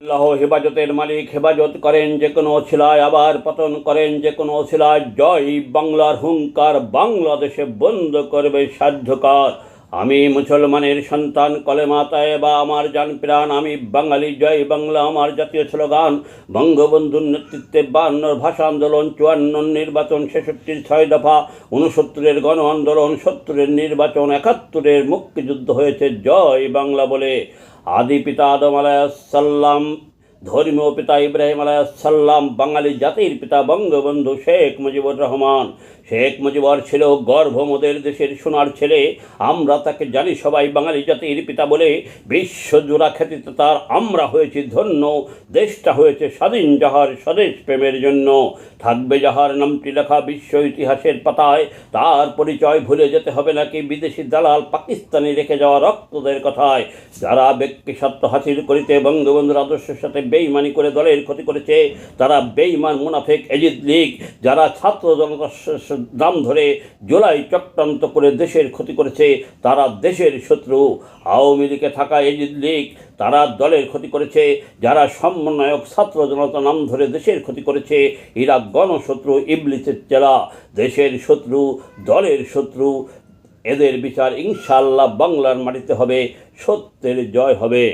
আল্লাহ হেফাজতের মালিক, হেফাজত করেন যে কোনো অছিলায়, আবার পতন করেন যে কোনো অছিলায়। জয় বাংলার হুঙ্কার, বাংলাদেশে বন্ধ করবে সাধ্যকার। আমি মুসলমানের সন্তান, কলেমা তায়েবা আমার জান প্রাণ। আমি বাঙালি, জয় বাংলা আমার জাতীয় স্লোগান। বঙ্গবন্ধুর নেতৃত্বে 52 ভাষা আন্দোলন, 54 নির্বাচন, 66 6 দফা, 69 গণ আন্দোলন, 70 নির্বাচন, 71 মুক্তিযুদ্ধ হয়েছে জয় বাংলা বলে। আদি পিতা আদম আলাইহিসসালাম, ধর্মীয় পিতা ইব্রাহিম আলাইহিসসালাম, বাঙালি জাতির পিতা বঙ্গবন্ধু শেখ মুজিবুর রহমান। শেখ মুজিবর ছিল গর্ভমোদের দেশের সোনার ছেলে। আমরা তাকে জানি সবাই বাঙালি জাতির পিতা বলে। বিশ্বজোড়া খ্যাতিতে তার আমরা হয়েছি ধন্য। দেশটা হয়েছে স্বাধীন যাহার স্বদেশ প্রেমের জন্য। থাকবে যাহার নামটি লেখা বিশ্ব ইতিহাসের পাতায়। তার পরিচয় ভুলে যেতে হবে নাকি বিদেশি দালাল পাকিস্তানি রেখে যাওয়া রক্তদের কথায়। যারা ব্যক্তি সত্য হাসিল করিতে বঙ্গবন্ধুর আদর্শের সাথে বেইমানি করে দলের ক্ষতি করেছে, তারা বেইমান মুনাফেক এজিদ লীগ। যারা ছাত্র জনতার নাম ধরে জুলাই চক্রান্ত করে দেশের ক্ষতি করেছে, তারা দেশের শত্রু। আওয়ামী লীগে থাকা এজিদ লীগ, তারা দলের ক্ষতি করেছে। যারা সমন্বয়ক ছাত্র জনতা নাম ধরে দেশের ক্ষতি করেছে, এরা গণশত্রু, ইবলিসের চেলা। দেশের শত্রু, দলের শত্রু। এদের বিচার ইনশাআল্লাহ বাংলার মাটিতে হবে, সত্যের জয় হবে।